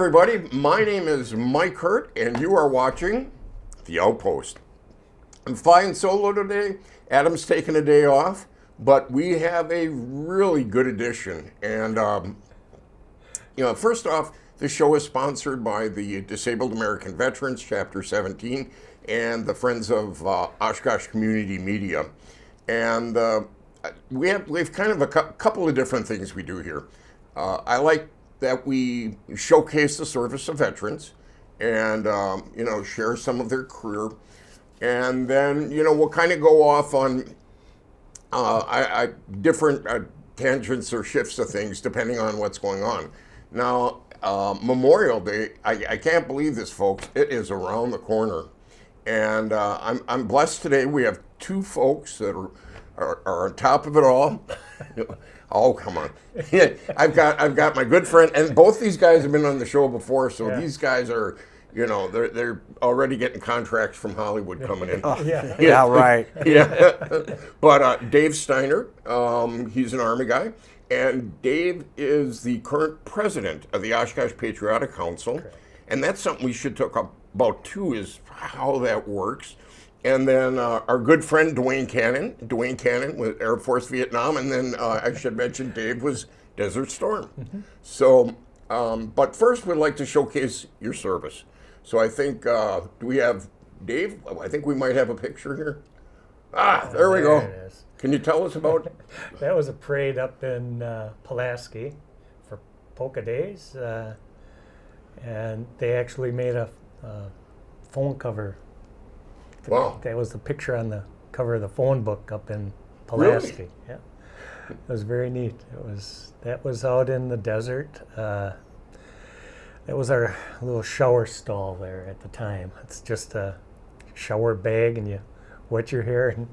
everybody. My name is Mike Hert, and you are watching The Outpost. I'm flying solo today. Adam's taking a day off, but we have a really good edition. And, first off, the show is sponsored by the Disabled American Veterans, Chapter 17, and the Friends of Oshkosh Community Media. And we have kind of a couple of different things we do here. I like that we showcase the service of veterans and, share some of their career. And then, we'll kind of go off on different tangents or shifts of things depending on what's going on. Now, Memorial Day, I can't believe this, folks. It is around the corner. And I'm blessed today. We have two folks that are on top of it all. Oh, come on. I've got my good friend, and both these guys have been on the show before, so These guys are, they're already getting contracts from Hollywood coming in. Yeah, right. Yeah. But Dave Steinert, he's an Army guy, and Dave is the current president of the Oshkosh Patriotic Council. Correct. And that's something we should talk about too, is how that works. And then our good friend Duane Canon with Air Force Vietnam, and then I should mention Dave was Desert Storm. Mm-hmm. So, but first we'd like to showcase your service. So I think, do we have Dave? I think we might have a picture here. There we go. It is. Can you tell us about? That was a parade up in Pulaski for Polka Days, and they actually made a phone cover. Wow. That was the picture on the cover of the phone book up in Pulaski. Really? Yeah. It was very neat. That was out in the desert. That was our little shower stall there at the time. It's just a shower bag, and you wet your hair. And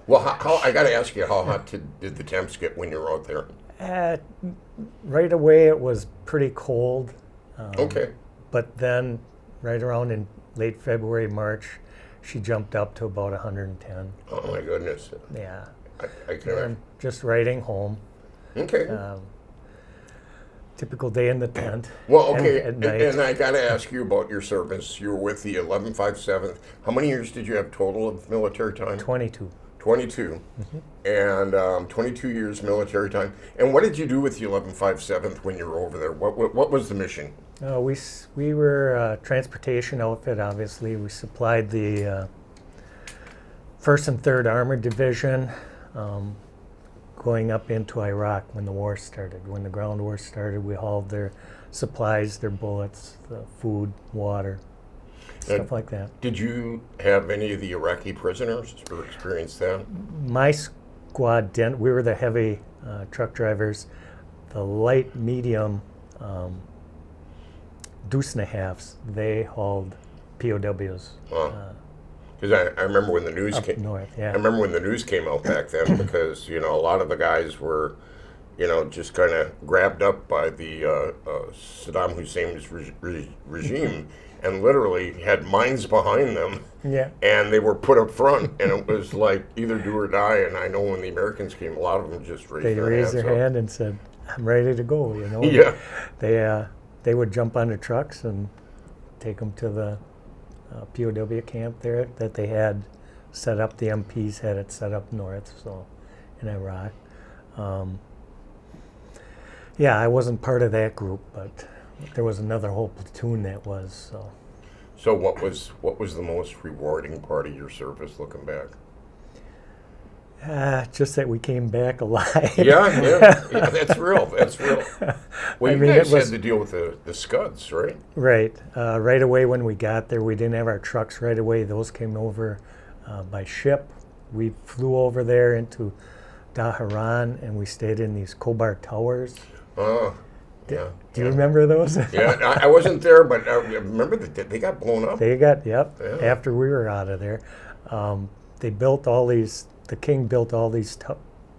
well, how I got to ask you, how hot did the temps get when you were out there? Right away, it was pretty cold. Okay. But then, right around in late February, March, she jumped up to about 110. Oh my goodness. Yeah. I can I'm just riding home. Okay. Typical day in the tent. Well, okay, At night. and I got to ask you about your service. You were with the 1157th. How many years did you have total of military time? 22. 22. Mm-hmm. And 22 years military time. And what did you do with the 1157th when you were over there? What was the mission? We were a transportation outfit, obviously. We supplied the 1st and 3rd Armored Division going up into Iraq when the war started. When the ground war started, we hauled their supplies, their bullets, the food, water, stuff like that. Did you have any of the Iraqi prisoners or experience that? My squad didn't. We were the heavy truck drivers. The light, medium deuce and a halves, they hauled POWs. Because I remember when the news came north. Yeah. I remember when the news came out back then, because a lot of the guys were, just kind of grabbed up by the Saddam Hussein's regime, and literally had mines behind them. Yeah. And they were put up front, and it was like either do or die. And I know when the Americans came, a lot of them just raised their hand and said, "I'm ready to go." Yeah. They would jump on the trucks and take them to the POW camp there that they had set up. The MPs had it set up north, so in Iraq. I wasn't part of that group, but there was another whole platoon that was. So what was the most rewarding part of your service, looking back? Just that we came back alive. Yeah, that's real. That's real. Well, you guys had to deal with the Scuds, right? Right. Right away when we got there, we didn't have our trucks right away. Those came over by ship. We flew over there into Daharan, and we stayed in these Kobar towers. Oh, yeah. Do you remember those? Yeah, I wasn't there, but I remember that they got blown up. After we were out of there. They built all these. The king built all these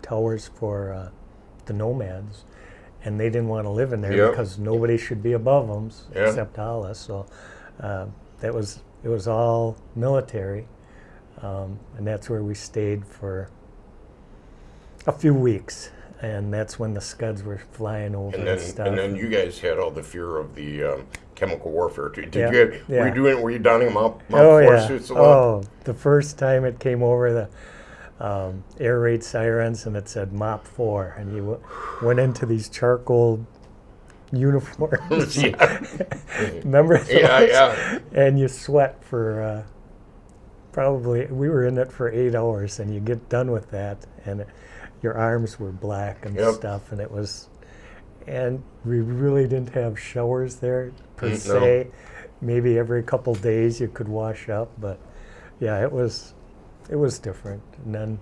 towers for the nomads, and they didn't want to live in there because nobody should be above them except Allah. So it was all military, and that's where we stayed for a few weeks. and that's when the Scuds were flying over And stuff. then you guys had all the fear of the chemical warfare too. Yeah, Were you donning Mount oh 4 yeah. suits a lot? Oh, the first time it came over the air raid sirens and it said MOP 4, and you went into these charcoal uniforms. Yeah. Remember those? Yeah. And you sweat for probably, we were in it for 8 hours, and you get done with that, and your arms were black and Yep. stuff, and it was, and we really didn't have showers there per No. se. Maybe every couple days you could wash up, but yeah, it was different. And then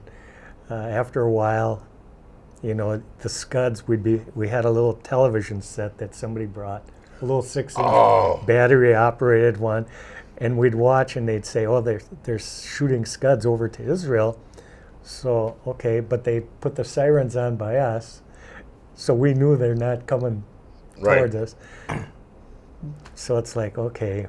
after a while, you know, the Scuds, we had a little television set that somebody brought, a little 6-inch battery operated one, and we'd watch and they'd say, oh, they're shooting Scuds over to Israel. So, okay, but they put the sirens on by us, so we knew they're not coming towards us. So it's like, okay,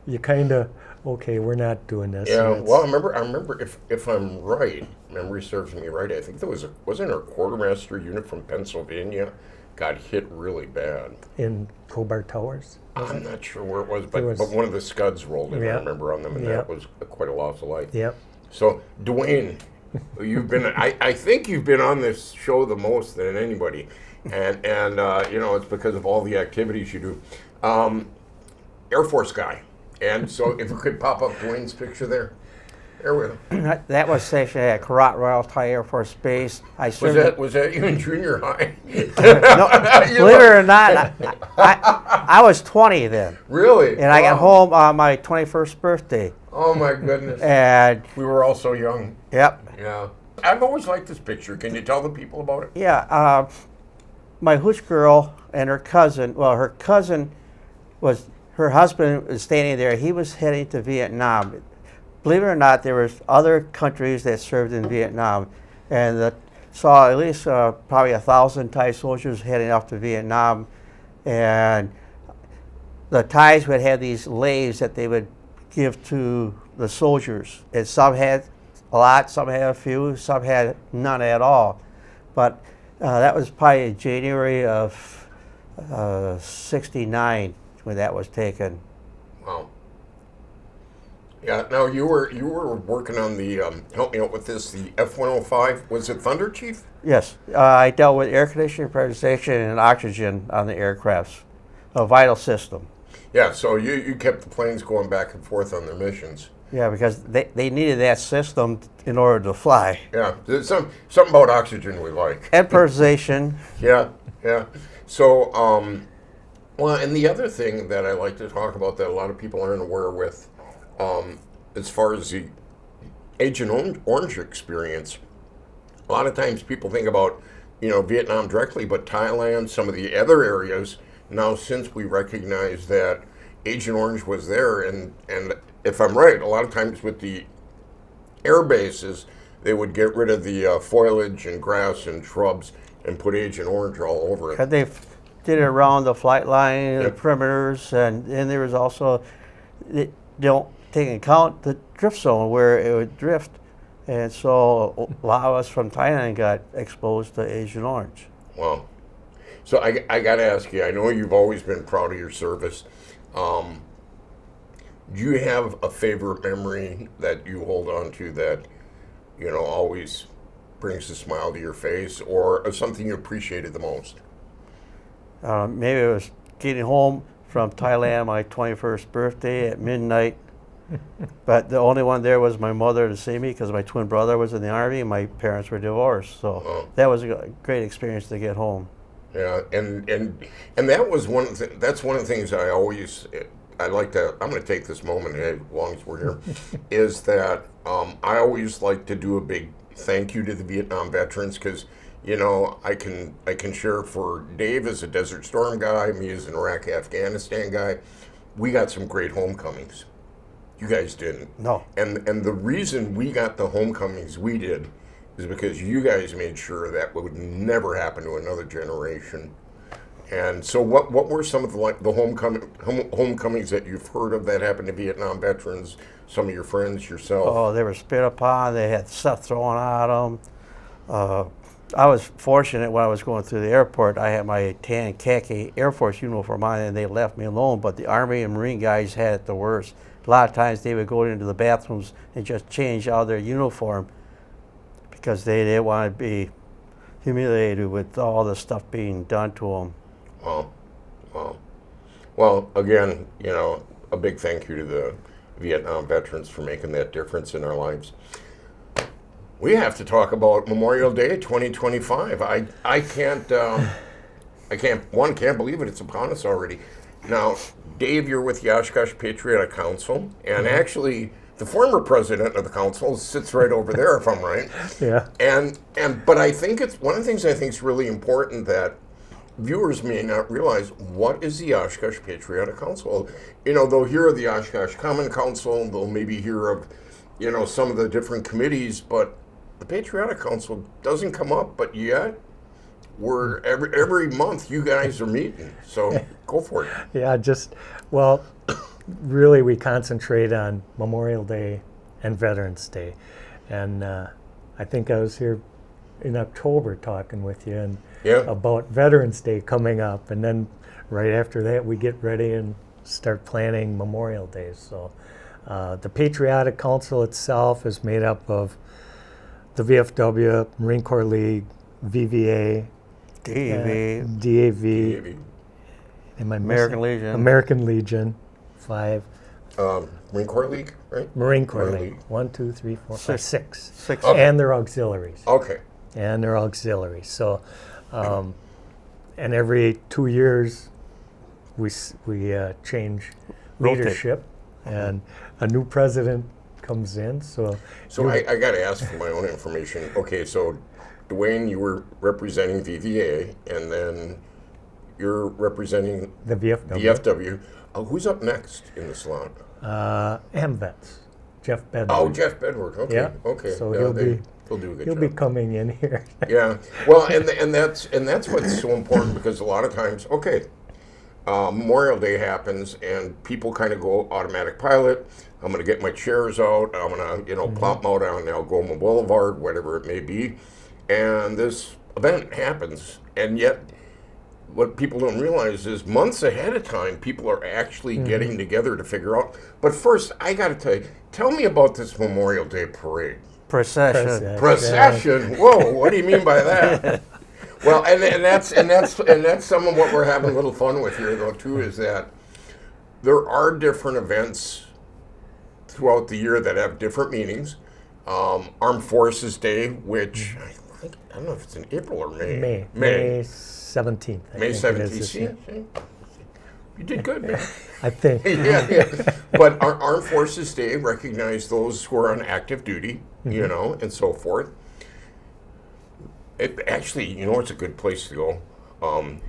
you kind of, okay, we're not doing this. Yeah, well, I remember if I'm right, memory serves me right, I think there wasn't a quartermaster unit from Pennsylvania got hit really bad. In Hobart Towers? I'm not sure where it was, but one of the Scuds rolled in, I remember, on them, and that was quite a loss of life. Yep. So, Duane, you've been, I think you've been on this show the most than anybody, and you know, it's because of all the activities you do. Air Force guy. And so if we could pop up Duane's picture there. There we go. That was stationed at Carat Royal Thai Air Force Base. Was that you in junior high? No, believe it or not, I was 20 then. Really? And I got home on my 21st birthday. Oh my goodness. And we were all so young. yep. Yeah. I've always liked this picture. Can you tell the people about it? Yeah. My hooch girl and her cousin, her husband was standing there. He was heading to Vietnam. Believe it or not, there was other countries that served in Vietnam, and saw at least probably 1,000 Thai soldiers heading off to Vietnam. And the Thais would have these leis that they would give to the soldiers. And some had a lot, some had a few, some had none at all. But that was probably in January of '69 when that was taken. Wow. Yeah. Now you were working on the help me out with this, the F-105. Was it Thunder, Chief? Yes, I dealt with air conditioning, pressurization, and oxygen on the aircrafts, a vital system. Yeah. So you kept the planes going back and forth on their missions. Yeah, because they needed that system in order to fly. Yeah. There's something about oxygen we like. And pressurization. Yeah. Yeah. So well, and the other thing that I like to talk about that a lot of people aren't aware with, as far as the Agent Orange experience, a lot of times people think about, you know, Vietnam directly, but Thailand, some of the other areas. Now, since we recognize that Agent Orange was there, and if I'm right, a lot of times with the air bases, they would get rid of the foliage and grass and shrubs and put Agent Orange all over it. They did it around the flight line, Yep. the perimeters, and there was also, they don't take into account the drift zone where it would drift. And so a lot of us from Thailand got exposed to Agent Orange. Wow. So I got to ask you, I know you've always been proud of your service. Do you have a favorite memory that you hold on to that, you know, always brings a smile to your face, or something you appreciated the most? Maybe it was getting home from Thailand on my 21st birthday at midnight. But the only one there was my mother to see me because my twin brother was in the Army and my parents were divorced. So that was a great experience to get home. Yeah, and that was that's one of the things I always, I like to, I'm going to take this moment, as long as we're here, is that I always like to do a big thank you to the Vietnam veterans, because, you know, I can share for Dave as a Desert Storm guy, me as an Iraq, Afghanistan guy, we got some great homecomings. You guys didn't. No. And the reason we got the homecomings we did is because you guys made sure that would never happen to another generation. And so what were some of the homecomings that you've heard of that happened to Vietnam veterans, some of your friends, yourself? Oh, they were spit upon. They had stuff thrown at them. I was fortunate when I was going through the airport. I had my tan khaki Air Force uniform on, and they left me alone. But the Army and Marine guys had it the worst. A lot of times they would go into the bathrooms and just change out their uniform because they didn't want to be humiliated with all the stuff being done to them. Wow. Wow. Well, again, you know, a big thank you to the Vietnam veterans for making that difference in our lives. We have to talk about Memorial Day 2025. I can't believe it. It's upon us already. Now, Dave, you're with the Oshkosh Patriotic Council, and actually, the former president of the council sits right over there, if I'm right. Yeah. But I think it's one of the things I think is really important that viewers may not realize. What is the Oshkosh Patriotic Council? You know, they'll hear of the Oshkosh Common Council, they'll maybe hear of, you know, some of the different committees, but the Patriotic Council doesn't come up, but yet we're every month you guys are meeting. So go for it. Yeah, well, really we concentrate on Memorial Day and Veterans Day. And I think I was here in October talking with you and about Veterans Day coming up. And then right after that we get ready and start planning Memorial Day. So the Patriotic Council itself is made up of the VFW, Marine Corps League, VVA, DAV, am I American missing? Legion. American Legion, 5. Marine Corps League, right? Marine Corps League. 1, 2, 3, 4, 5, 6. Six. Okay. And their auxiliaries. Okay. And their auxiliaries. So, and every 2 years, we change leadership, and a new president comes in. So I got to ask for my own information. Okay, so Duane, you were representing VVA, and then you're representing the VFW. VFW. Who's up next in the slot? AMVETS, Jeff Bedford. Oh, Jeff Bedford. Okay, Yeah. okay. So Yeah, he'll they'll do a good He'll job. be coming in here. Yeah. Well, and that's what's so important, because a lot of times, Memorial Day happens and people kind of go automatic pilot. I'm going to get my chairs out. I'm going to, plop them out on Algoma Boulevard, whatever it may be. And this event happens. And yet, what people don't realize is months ahead of time, people are actually getting together to figure out. But first, I got to tell me about this Memorial Day parade. Procession. Whoa, what do you mean by that? Well, and that's some of what we're having a little fun with here, though, too, is that there are different events throughout the year that have different meanings. Armed Forces Day, which I don't know if it's in April or May. May 17th. May 17th. You did good, man. I think. Yeah. But our Armed Forces Day recognized those who are on active duty, and so forth. It actually, it's a good place to go.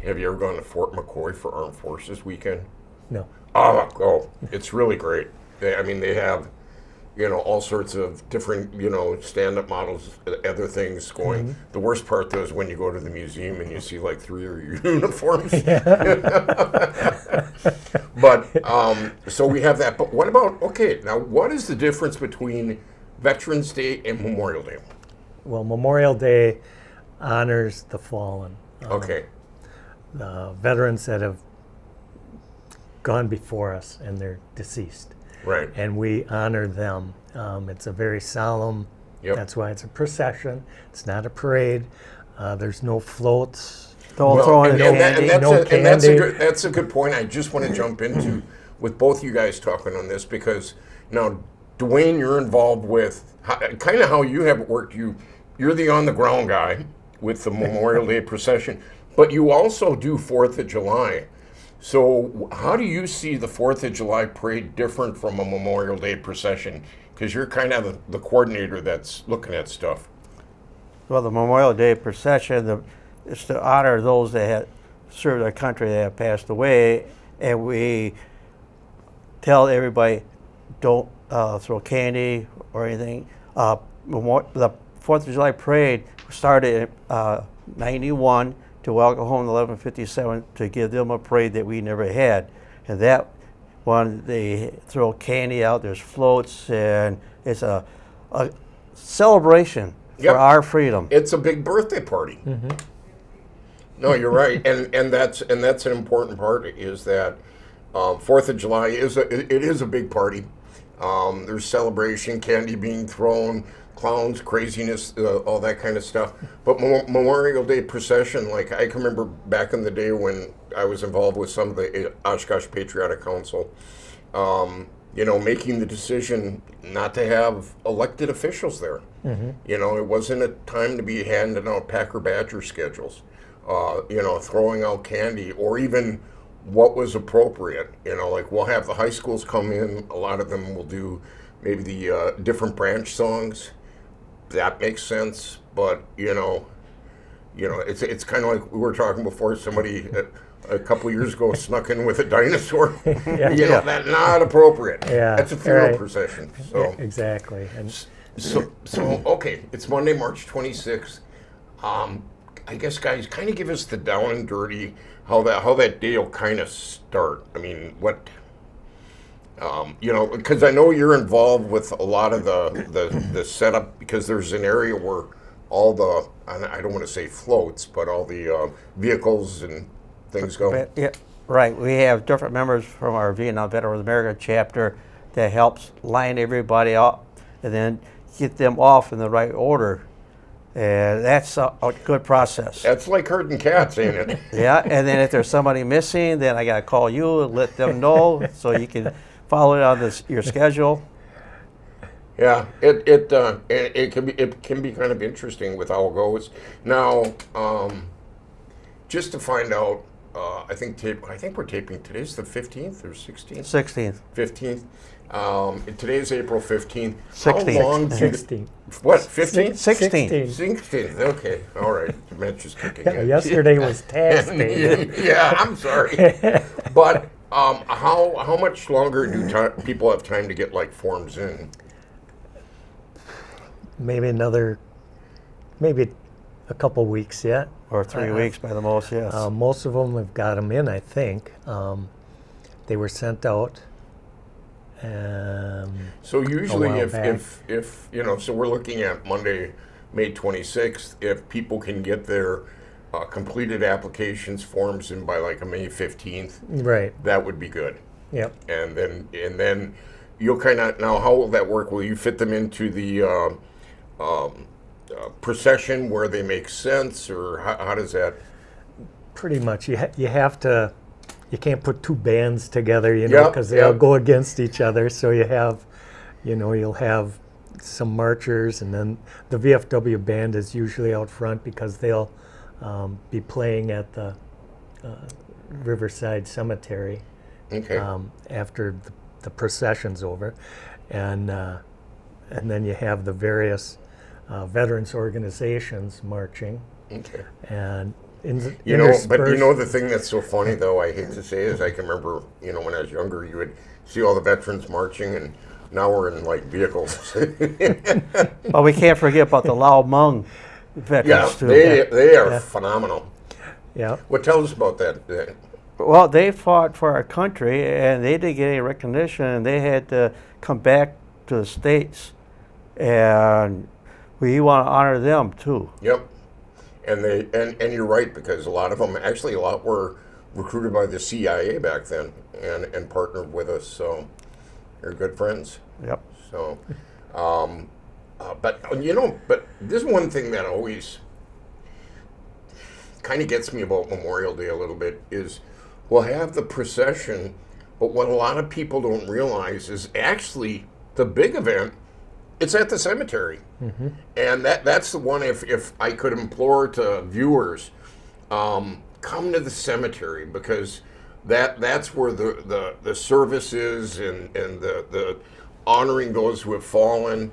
Have you ever gone to Fort McCoy for Armed Forces Weekend? No. Oh, it's really great. They have, all sorts of different, stand-up models, other things going. The worst part, though, is when you go to the museum and you see like 3 of your uniforms. But, so we have that. But what about, now what is the difference between Veterans Day and Memorial Day? Well, Memorial Day honors the fallen. The veterans that have gone before us and they're deceased. Right. And we honor them. It's a very solemn, that's why it's a procession. It's not a parade. There's no floats. Don't throw in candy. That's a good point. I just want to jump into with both you guys talking on this, because now, Duane, you're involved with kind of how you have it worked. You're the on-the-ground guy with the Memorial Day procession, but you also do 4th of July. So how do you see the 4th of July parade different from a Memorial Day procession? Because you're kind of the coordinator that's looking at stuff. Well, the Memorial Day procession is to honor those that have served our country that have passed away, and we tell everybody don't throw candy or anything. The 4th of July parade started in 91 to welcome home 1157 to give them a parade that we never had. And that one, they throw candy out, there's floats, and it's a celebration Yep. for our freedom. It's a big birthday party. No, you're right, and that's an important part. Is that 4th of July is a big party. There's celebration, candy being thrown, clowns, craziness, all that kind of stuff. But Memorial Day procession, like I can remember back in the day when I was involved with some of the Oshkosh Patriotic Council, making the decision not to have elected officials there. It wasn't a time to be handing out Packer Badger schedules, throwing out candy, or even what was appropriate. Like we'll have the high schools come in, a lot of them will do maybe the different branch songs. That makes sense, but it's kind of like we were talking before. Somebody a couple years ago snuck in with a dinosaur. That's not appropriate. Yeah, that's a funeral right. procession. So Yeah, exactly. And so okay, it's Monday, March 26th. I guess, guys, kind of give us the down and dirty how that day will kind of start. I mean, what because I know you're involved with a lot of the setup, because there's an area where all the, I don't want to say floats, but all the vehicles and things go. Yeah, right. We have different members from our Vietnam Veterans America chapter that helps line everybody up and then get them off in the right order. And that's a good process. That's like herding cats, ain't it? Yeah, and then if there's somebody missing, then I got to call you and let them know so you can follow it on your schedule. Yeah, it can be kind of interesting with how it goes. Now, just to find out, I think we're taping. Today's the 15th or 16th. 16th. 15th. Today's April 15th. 16th. How long? 16th. What? 15th? 16th. 16th. Okay. All right. Dementia's kicking Yeah, in. yesterday was tax day. Yeah, I'm sorry. But how much longer do people have time to get like forms in? Maybe a couple weeks yet. Or 3 weeks by the most, yes. Most of them have got them in, I think. They were sent out. So usually, while if so we're looking at Monday, May 26th. If people can get their completed applications forms in by like a May 15th, Right. that would be good. Yep. And then you'll kind of, now how will that work? Will you fit them into the procession where they make sense, or how does that? Pretty much. You have to. You can't put two bands together, because they'll Yep. go against each other. So you have, you'll have some marchers, and then the VFW band is usually out front because they'll be playing at the Riverside Cemetery Okay. after the procession's over, and then you have the various veterans organizations marching, Okay. and But interspersed- the thing that's so funny, though, I hate to say, is I can remember, when I was younger, you would see all the veterans marching, and now we're in like vehicles. But we can't forget about the Lao Hmong Yeah, veterans, too. they are phenomenal. Yeah. What tells us about that? Well, they fought for our country, and they didn't get any recognition, and they had to come back to the States, and we want to honor them, too. Yep. And and you're right, because a lot of them, were recruited by the CIA back then and partnered with us, so they're good friends. Yep. So, but this is one thing that always kind of gets me about Memorial Day a little bit is we'll have the procession, but what a lot of people don't realize is actually the big event, it's at the cemetery. Mm-hmm. And that's the one, if I could implore to viewers, come to the cemetery, because that's where the service is, and the honoring those who have fallen,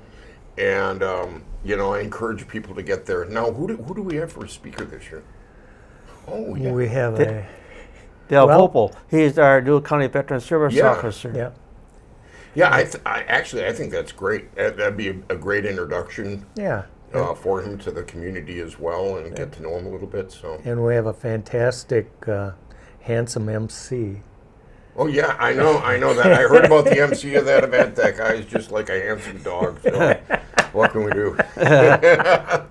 and I encourage people to get there. Now, who do we have for a speaker this year? Oh, yeah. We have Del Well- Popel, he's our new county veteran service Yeah. officer. yeah. Yeah, I think that's great. That'd be a great introduction Yeah. for him to the community as well, and get to know him a little bit. So And we have a fantastic, handsome MC. Oh yeah, I know that. I heard about the MC of that event. That guy's just like a handsome dog. So what can we do? But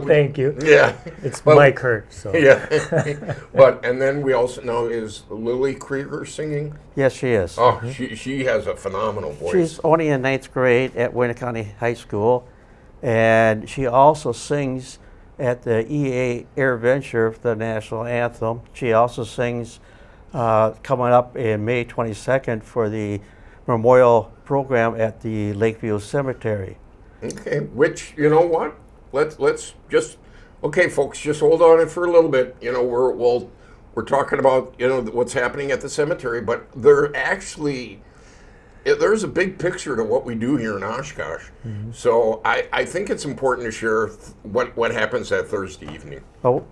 Thank you. Yeah, It's but- Mike Hert, so. Yeah, and then we also know is Lily Krieger singing. Yes, she is. Oh, she has a phenomenal voice. She's only in ninth grade at Wayne County High School, and she also sings at the EA Air Venture, the national anthem. She also sings coming up in May 22nd for the memorial program at the Lakeview Cemetery. Okay, which you know what? Let's just okay, folks, just hold on it for a little bit. You know, we're talking about what's happening at the cemetery, but there's a big picture to what we do here in Oshkosh. Mm-hmm. So I think it's important to share what happens that Thursday evening. Oh,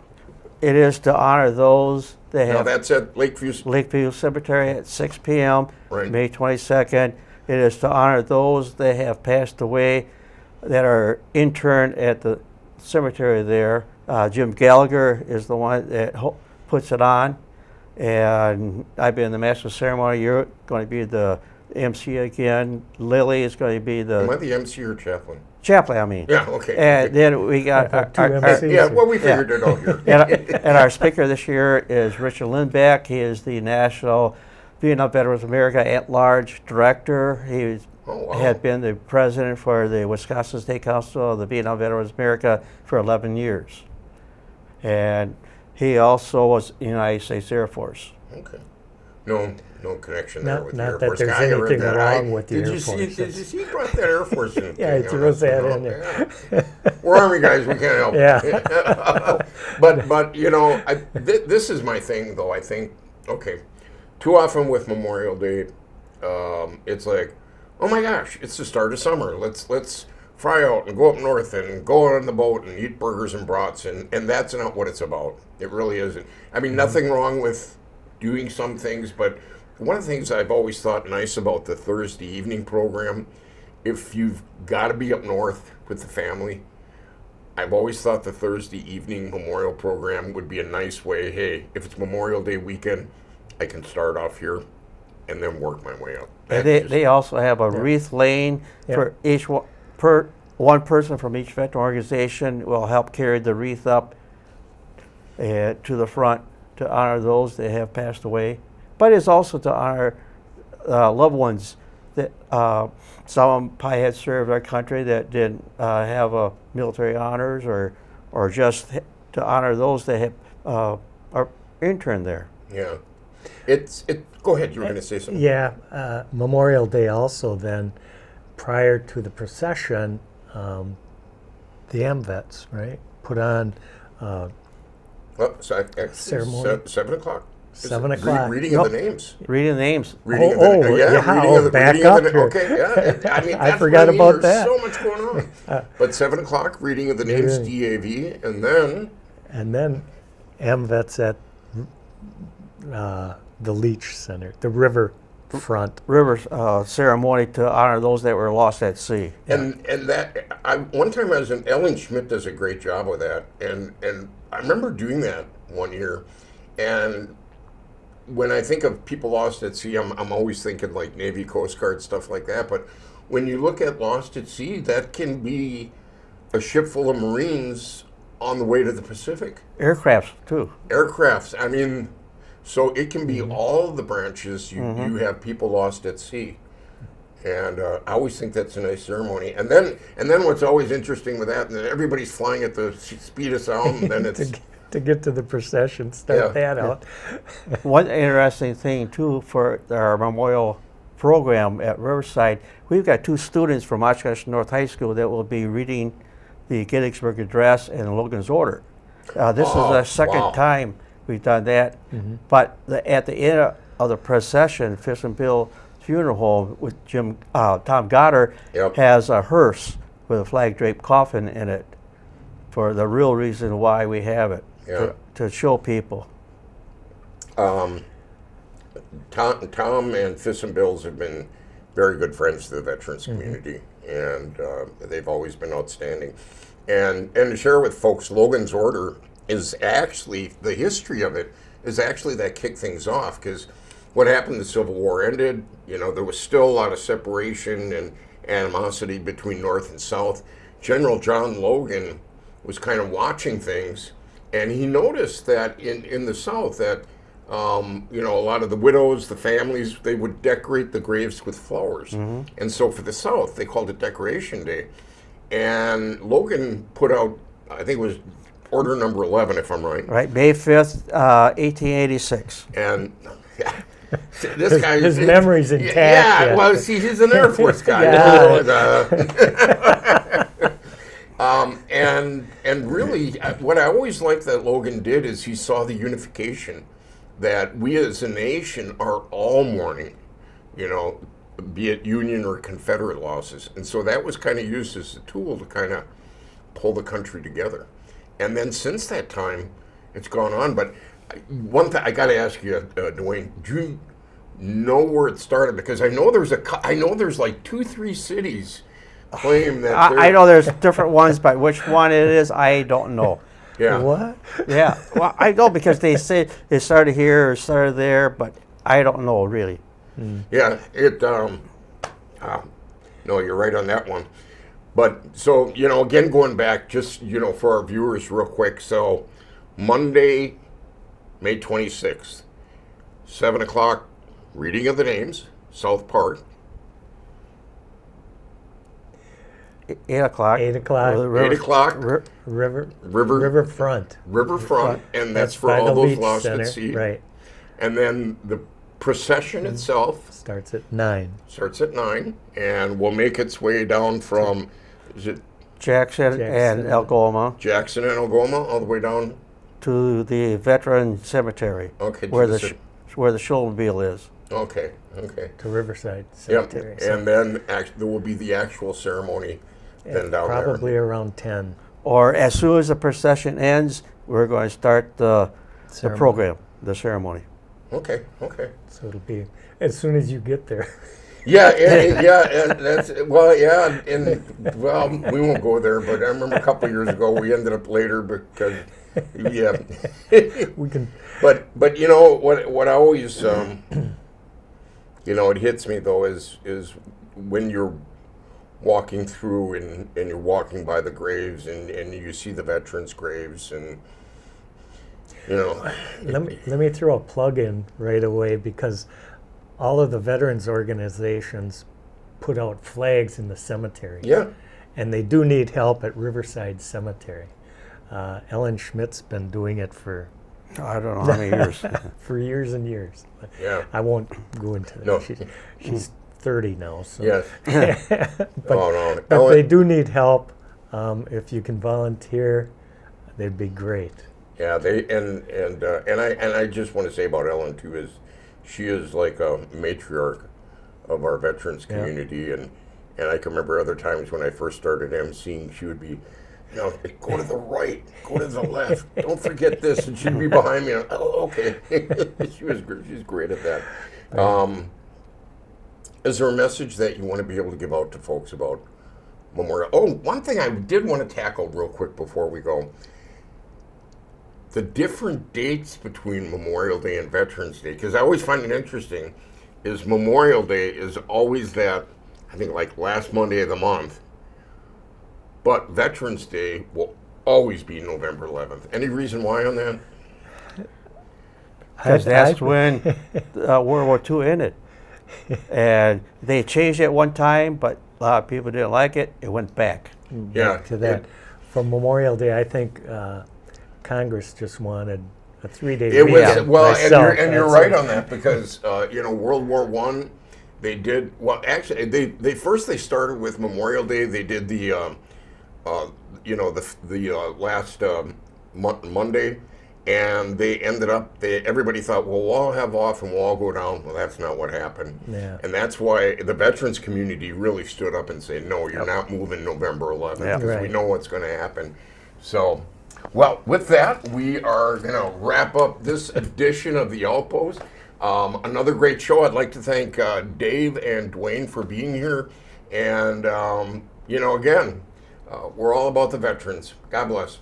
it is to honor those that Now have that's at Lakeview Cemetery at 6 p.m. Right. May 22nd. It is to honor those that have passed away that are interned at the cemetery there. Jim Gallagher is the one that puts it on, and I've been the master of ceremony. You're going to be the MC again. Lily is going to be Am I the the MC or chaplain? chaplain, I mean. Yeah, okay. And then we got I've had two our, MCs. Yeah, well, we figured it out here. and our speaker this year is Richard Lindbeck. He is the National Vietnam Veterans America at-large director. He Oh, wow. had been the president for the Wisconsin State Council of the Vietnam Veterans America for 11 years. And he also was in the United States Air Force. Okay. No connection there Not- with not the Air that Force there's guy. I heard anything that. wrong with the Did Air you Force. See, did you see he brought that Air Force in? Yeah, he throws that in there. Yeah. We're Army guys. We can't help. Yeah. But this is my thing though. I think too often with Memorial Day, it's like, oh my gosh, it's the start of summer. Let's fry out and go up north and go on the boat and eat burgers and brats, and that's not what it's about. It really isn't. I mean, nothing wrong with doing some things, but one of the things I've always thought nice about the Thursday evening program, if you've got to be up north with the family, I've always thought the Thursday evening memorial program would be a nice way. Hey, if it's Memorial Day weekend, I can start off here and then work my way up. And they also have a wreath laying for each one person from each veteran organization will help carry the wreath up to the front to honor those that have passed away. But it's also to honor loved ones that some of them probably had served our country that didn't have military honors, or just to honor those that have are interned there. Yeah. Go ahead, you were going to say something. Yeah, Memorial Day also then, prior to the procession, the AMVETs, right, put on Ceremony. 7 o'clock. 7 o'clock. Reading of the names. Reading the names. Reading back reading up of the, here. okay, yeah. I mean, I that's forgot what I mean. about There's that. so much going on. But 7 o'clock, reading of the names, DAV, and then AMVETs at the Leach Center, the river front. River ceremony to honor those that were lost at sea. and that one time I was in, Ellen Schmidt does a great job with that, and I remember doing that one year, and when I think of people lost at sea, I'm always thinking like Navy, Coast Guard, stuff like that. But when you look at lost at sea, that can be a ship full of Marines on the way to the Pacific. Aircrafts too. Aircrafts. I mean, so it can be all the branches. You have people lost at sea, and I always think that's a nice ceremony. And then what's always interesting with that, and then everybody's flying at the speed of sound, and then it's to get to the procession, start that out. One interesting thing too for our memorial program at Riverside, we've got 2 students from Oshkosh North High School that will be reading the Gettysburg Address and Logan's Order. This is the second time we've done that. But at the end of the procession, Fish and Bill Funeral Home with Tom Goddard has a hearse with a flag draped coffin in it for the real reason why we have it, to show people. Tom and Fiss and Bills have been very good friends to the veterans community, and they've always been outstanding. And to share with folks, Logan's Order is actually, the history of it is actually that kicked things off, because what happened, the Civil War ended. There was still a lot of separation and animosity between North and South. General John Logan was kind of watching things, and he noticed that in the South that a lot of the widows, the families, they would decorate the graves with flowers. And so for the South, they called it Decoration Day. And Logan put out, I think it was order number 11, if I'm right. Right, May 5th, 1886. And this guy, his memory's intact. Yeah, well, see, he's an Air Force guy. And really, what I always liked that Logan did is he saw the unification that we as a nation are all mourning, be it Union or Confederate losses. And so that was kind of used as a tool to kind of pull the country together. And then since that time, it's gone on. But one thing I got to ask you, Duane, do you know where it started? Because I know there's like 2-3 cities claim that I know there's different ones, but which one it is, I don't know. Yeah. What? Yeah, well, I know because they say it started here or started there, but I don't know really. Yeah, no, you're right on that one. But so, again, going back, just, for our viewers real quick. So Monday, May 26th, 7 o'clock, reading of the names, South Park. 8 o'clock. 8 o'clock. 8 o'clock. Riverfront. Riverfront, and that's for by all the those Beach lost Center, at sea. Right. And then the procession itself Starts at 9. starts at 9 and will make its way down from, is it Jackson and Algoma Jackson and Algoma all the way down? to the Veteran Cemetery, Okay. where to the where the Showmobile is. Okay. To Riverside Yep. Cemetery. And then there will be the actual ceremony then down probably around 10. Or as soon as the procession ends, we're going to start the Ceremony. program, the ceremony. there. Okay. So it'll be as soon as you get there. Yeah, and that's and we won't go there. But I remember a couple of years ago we ended up later because We can. But what I always it hits me though is when you're walking through and you're walking by the graves and you see the veterans' graves and Let me throw a plug in right away because all of the veterans organizations put out flags in the cemetery. Yeah. And they do need help at Riverside Cemetery. Ellen Schmidt's been doing it for I don't know how many years. for years and years. Yeah. I won't go into that. No. She's 30 now. So. Yes. But Ellen, they do need help. If you can volunteer, they'd be great. Yeah, and I just want to say about Ellen too is she is like a matriarch of our veterans community, and I can remember other times when I first started emceeing, she would be, go to the right, go to the left, don't forget this, and she'd be behind me. And, oh, okay. She's great at that. Is there a message that you want to be able to give out to folks about Memorial? Oh, one thing I did want to tackle real quick before we go. The different dates between Memorial Day and Veterans Day, because I always find it interesting, is Memorial Day is always that, I think, like last Monday of the month, but Veterans Day will always be November 11th. Any reason why on that? Because that's when World War II ended. And they changed it one time, but a lot of people didn't like it. It went back. Yeah. To that. For Memorial Day, I think Congress just wanted a 3-day It was weekend. well, myself. and you're That's right it. on that because World War I, they did well. Actually, they first started with Memorial Day. They did the last Monday, and they ended up. Everybody thought, well, we'll all have off and we'll all go down. Well, that's not what happened. Yeah. And that's why the veterans community really stood up and said, no, you're not moving November 11th because we Right. know what's going to happen. So. Well, with that, we are going to wrap up this edition of the Outpost. Another great show. I'd like to thank Dave and Duane for being here. And, again, we're all about the veterans. God bless.